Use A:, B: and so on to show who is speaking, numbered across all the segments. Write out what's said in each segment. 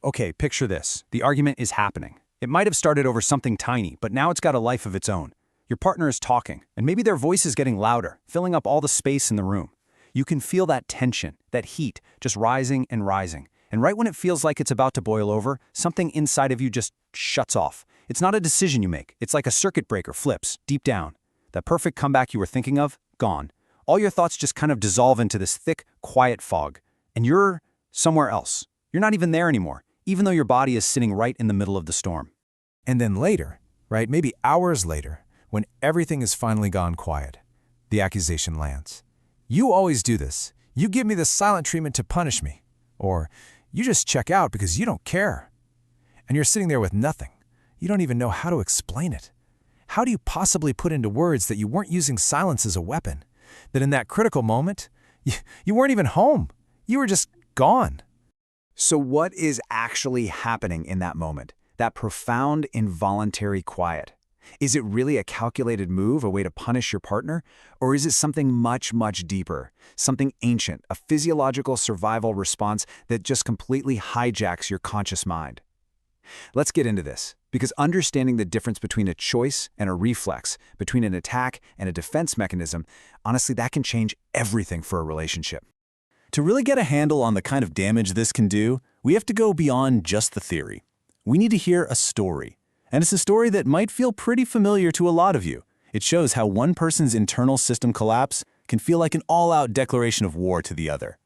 A: Okay, picture this. The argument is happening. It might have started over something tiny, but now it's got a life of its own. Your partner is talking, and maybe their voice is getting louder, filling up all the space in the room. You can feel that tension, that heat, just rising and rising. And right when it feels like it's about to boil over, something inside of you just shuts off. It's not a decision you make. It's like a circuit breaker flips, deep down. That perfect comeback you were thinking of, gone. All your thoughts just kind of dissolve into this thick, quiet fog. And you're somewhere else. You're not even there anymore, even though your body is sitting right in the middle of the storm.
B: And then later, right, maybe hours later, when everything has finally gone quiet, the accusation lands. You always do this. You give me the silent treatment to punish me. Or you just check out because you don't care. And you're sitting there with nothing. You don't even know how to explain it. How do you possibly put into words that you weren't using silence as a weapon? That in that critical moment, you weren't even home. You were just gone.
A: So what is actually happening in that moment? That profound, involuntary quiet? Is it really a calculated move, a way to punish your partner? Or is it something much, much deeper? Something ancient, a physiological survival response that just completely hijacks your conscious mind? Let's get into this, because understanding the difference between a choice and a reflex, between an attack and a defense mechanism, honestly, that can change everything for a relationship. To really get a handle on the kind of damage this can do, we have to go beyond just the theory. We need to hear a story. And it's a story that might feel pretty familiar to a lot of you. It shows how one person's internal system collapse can feel like an all-out declaration of war to the other.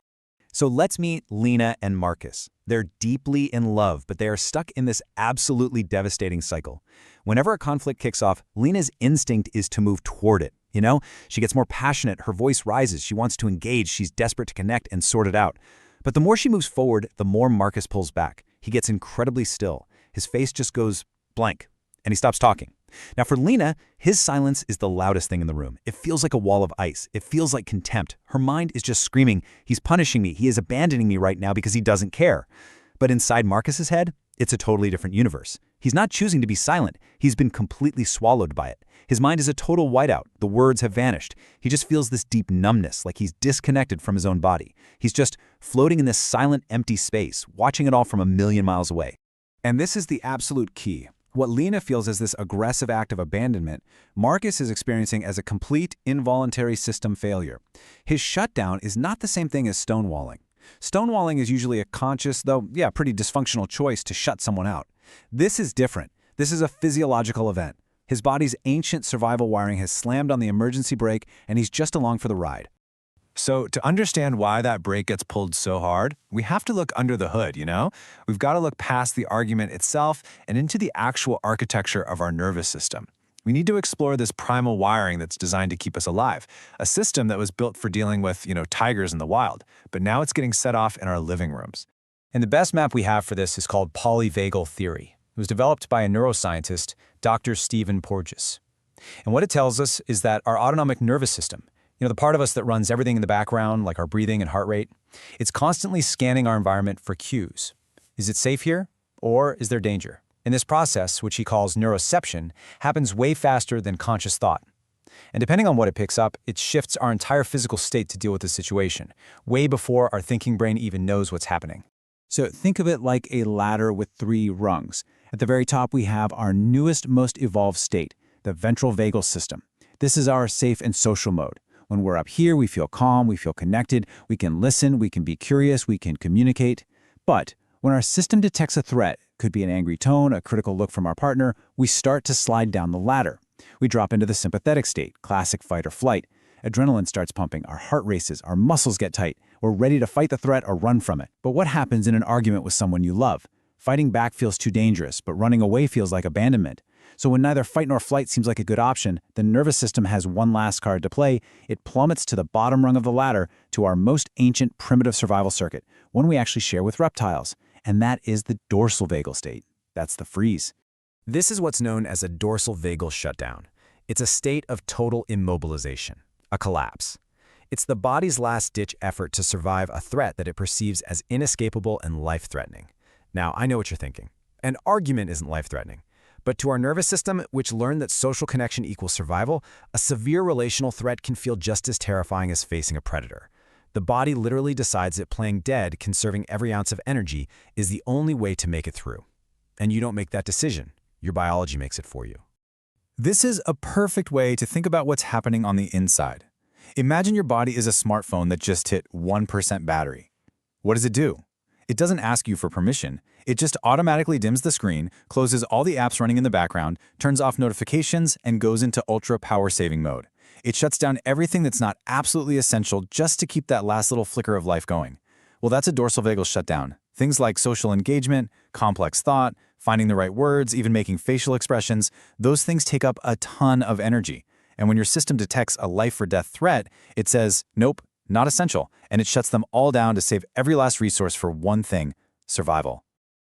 A: So let's meet Lena and Marcus. They're deeply in love, but they are stuck in this absolutely devastating cycle. Whenever a conflict kicks off, Lena's instinct is to move toward it. She gets more passionate, her voice rises, she wants to engage, she's desperate to connect and sort it out. But the more she moves forward, the more Marcus pulls back. He gets incredibly still. His face just goes blank, and he stops talking. Now for Lena, his silence is the loudest thing in the room. It feels like a wall of ice. It feels like contempt. Her mind is just screaming, he's punishing me, he is abandoning me right now because he doesn't care. But inside Marcus's head, it's a totally different universe. He's not choosing to be silent. He's been completely swallowed by it. His mind is a total whiteout. The words have vanished. He just feels this deep numbness, like he's disconnected from his own body. He's just floating in this silent, empty space, watching it all from a million miles away. And this is the absolute key. What Lena feels as this aggressive act of abandonment, Marcus is experiencing as a complete involuntary system failure. His shutdown is not the same thing as stonewalling. Stonewalling is usually a conscious, though, pretty dysfunctional choice to shut someone out. This is different. This is a physiological event. His body's ancient survival wiring has slammed on the emergency brake, and he's just along for the ride.
B: So to understand why that brake gets pulled so hard, we have to look under the hood, We've got to look past the argument itself and into the actual architecture of our nervous system. We need to explore this primal wiring that's designed to keep us alive, a system that was built for dealing with, tigers in the wild, but now it's getting set off in our living rooms.
A: And the best map we have for this is called polyvagal theory. It was developed by a neuroscientist, Dr. Stephen Porges. And what it tells us is that our autonomic nervous system, the part of us that runs everything in the background, like our breathing and heart rate, it's constantly scanning our environment for cues. Is it safe here? Or is there danger? And this process, which he calls neuroception, happens way faster than conscious thought. And depending on what it picks up, it shifts our entire physical state to deal with the situation, way before our thinking brain even knows what's happening. So think of it like a ladder with 3 rungs. At the very top, we have our newest, most evolved state, the ventral vagal system. This is our safe and social mode. When we're up here, we feel calm, we feel connected, we can listen, we can be curious, we can communicate. But when our system detects a threat, could be an angry tone, a critical look from our partner, we start to slide down the ladder. We drop into the sympathetic state, classic fight or flight. Adrenaline starts pumping, our heart races, our muscles get tight. We're ready to fight the threat or run from it. But what happens in an argument with someone you love? Fighting back feels too dangerous, but running away feels like abandonment. So when neither fight nor flight seems like a good option, the nervous system has one last card to play. It plummets to the bottom rung of the ladder, to our most ancient primitive survival circuit, one we actually share with reptiles. And that is the dorsal vagal state. That's the freeze. This is what's known as a dorsal vagal shutdown. It's a state of total immobilization, a collapse. It's the body's last-ditch effort to survive a threat that it perceives as inescapable and life-threatening. Now, I know what you're thinking. An argument isn't life-threatening. But to our nervous system, which learned that social connection equals survival, a severe relational threat can feel just as terrifying as facing a predator. The body literally decides that playing dead, conserving every ounce of energy, is the only way to make it through. And you don't make that decision. Your biology makes it for you.
B: This is a perfect way to think about what's happening on the inside. Imagine your body is a smartphone that just hit 1% battery. What does it do? It doesn't ask you for permission. It just automatically dims the screen, closes all the apps running in the background, turns off notifications, and goes into ultra power-saving mode. It shuts down everything that's not absolutely essential just to keep that last little flicker of life going. Well, that's a dorsal vagal shutdown. Things like social engagement, complex thought, finding the right words, even making facial expressions, those things take up a ton of energy. And when your system detects a life or death threat, it says, nope, not essential, and it shuts them all down to save every last resource for one thing: survival.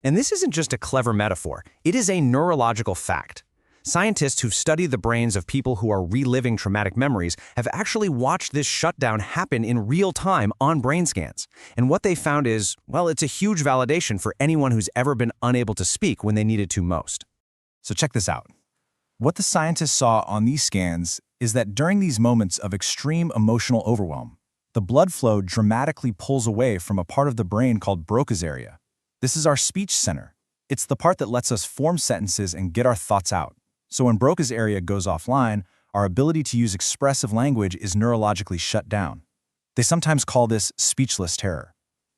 C: And this isn't just a clever metaphor, it is a neurological fact. Scientists who've studied the brains of people who are reliving traumatic memories have actually watched this shutdown happen in real time on brain scans. And what they found is, well, it's a huge validation for anyone who's ever been unable to speak when they needed to most.
B: So check this out. What the scientists saw on these scans is that during these moments of extreme emotional overwhelm, the blood flow dramatically pulls away from a part of the brain called Broca's area. This is our speech center. It's the part that lets us form sentences and get our thoughts out. So when Broca's area goes offline, our ability to use expressive language is neurologically shut down. They sometimes call this speechless terror.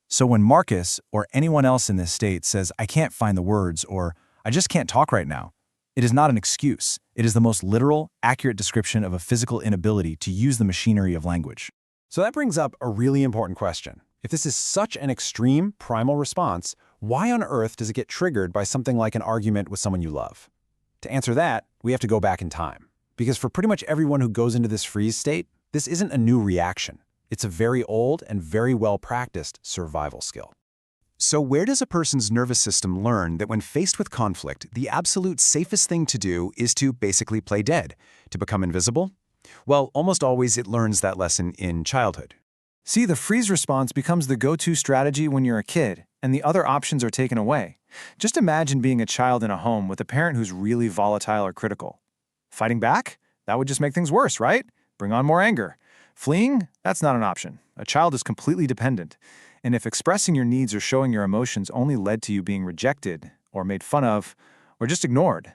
B: So when Marcus or anyone else in this state says, "I can't find the words," or "I just can't talk right now," it is not an excuse. It is the most literal, accurate description of a physical inability to use the machinery of language.
A: So that brings up a really important question. If this is such an extreme, primal response, why on earth does it get triggered by something like an argument with someone you love? To answer that, we have to go back in time. Because for pretty much everyone who goes into this freeze state, this isn't a new reaction. It's a very old and very well-practiced survival skill. So where does a person's nervous system learn that when faced with conflict, the absolute safest thing to do is to basically play dead, to become invisible? Well, almost always it learns that lesson in childhood. See, the freeze response becomes the go-to strategy when you're a kid, and the other options are taken away. Just imagine being a child in a home with a parent who's really volatile or critical. Fighting back? That would just make things worse, right? Bring on more anger. Fleeing? That's not an option. A child is completely dependent. And if expressing your needs or showing your emotions only led to you being rejected, or made fun of, or just ignored,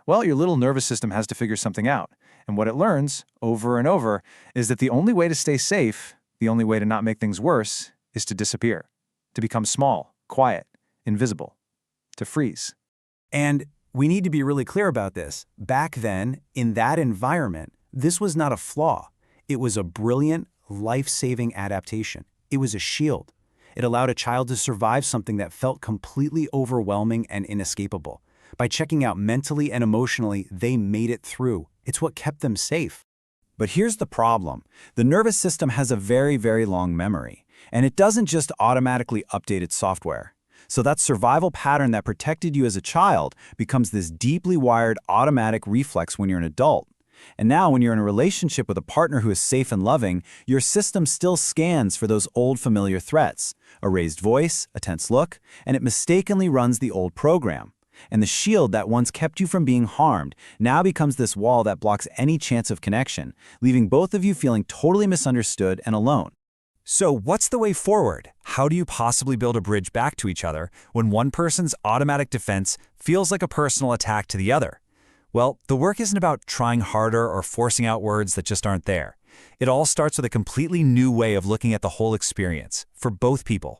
A: well, your little nervous system has to figure something out. And what it learns, over and over, is that the only way to stay safe, the only way to not make things worse, is to disappear, to become small, quiet, invisible, to freeze. And we need to be really clear about this. Back then, in that environment, this was not a flaw. It was a brilliant, life-saving adaptation. It was a shield. It allowed a child to survive something that felt completely overwhelming and inescapable. By checking out mentally and emotionally, they made it through. It's what kept them safe. But here's the problem. The nervous system has a very, very long memory, and it doesn't just automatically update its software. So that survival pattern that protected you as a child becomes this deeply wired automatic reflex when you're an adult. And now when you're in a relationship with a partner who is safe and loving, your system still scans for those old familiar threats, a raised voice, a tense look, and it mistakenly runs the old program. And the shield that once kept you from being harmed now becomes this wall that blocks any chance of connection, leaving both of you feeling totally misunderstood and alone. So what's the way forward? How do you possibly build a bridge back to each other when one person's automatic defense feels like a personal attack to the other? Well, the work isn't about trying harder or forcing out words that just aren't there. It all starts with a completely new way of looking at the whole experience, for both people.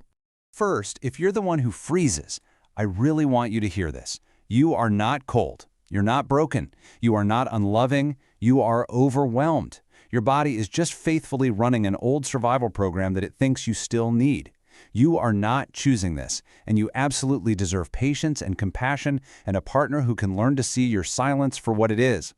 A: First, if you're the one who freezes, I really want you to hear this. You are not cold. You're not broken. You are not unloving. You are overwhelmed. Your body is just faithfully running an old survival program that it thinks you still need. You are not choosing this, and you absolutely deserve patience and compassion and a partner who can learn to see your silence for what it is.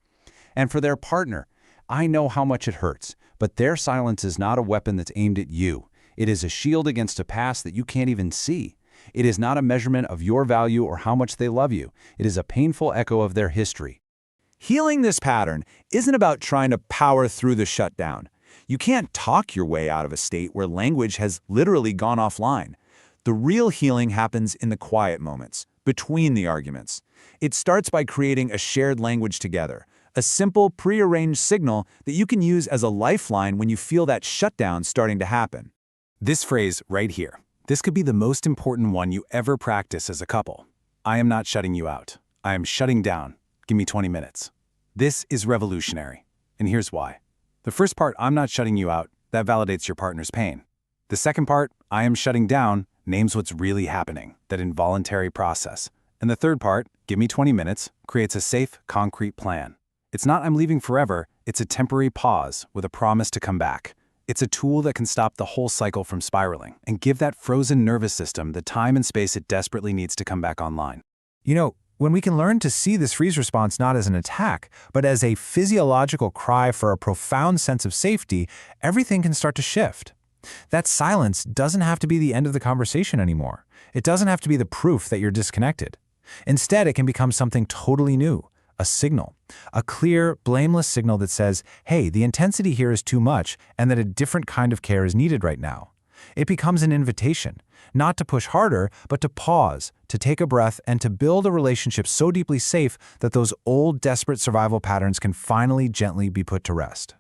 A: And for their partner, I know how much it hurts, but their silence is not a weapon that's aimed at you. It is a shield against a past that you can't even see. It is not a measurement of your value or how much they love you. It is a painful echo of their history. Healing this pattern isn't about trying to power through the shutdown. You can't talk your way out of a state where language has literally gone offline. The real healing happens in the quiet moments, between the arguments. It starts by creating a shared language together, a simple, prearranged signal that you can use as a lifeline when you feel that shutdown starting to happen. This phrase right here, this could be the most important one you ever practice as a couple. I am not shutting you out. I am shutting down. Give me 20 minutes. This is revolutionary, and here's why. The first part, I'm not shutting you out, that validates your partner's pain. The second part, I am shutting down, names what's really happening, that involuntary process. And the third part, give me 20 minutes, creates a safe, concrete plan. It's not I'm leaving forever, it's a temporary pause with a promise to come back. It's a tool that can stop the whole cycle from spiraling and give that frozen nervous system the time and space it desperately needs to come back online.
B: You know, when we can learn to see this freeze response not as an attack, but as a physiological cry for a profound sense of safety, everything can start to shift. That silence doesn't have to be the end of the conversation anymore. It doesn't have to be the proof that you're disconnected. Instead, it can become something totally new, a signal, a clear, blameless signal that says, hey, the intensity here is too much and that a different kind of care is needed right now. It becomes an invitation, not to push harder, but to pause, to take a breath, and to build a relationship so deeply safe that those old, desperate survival patterns can finally gently be put to rest.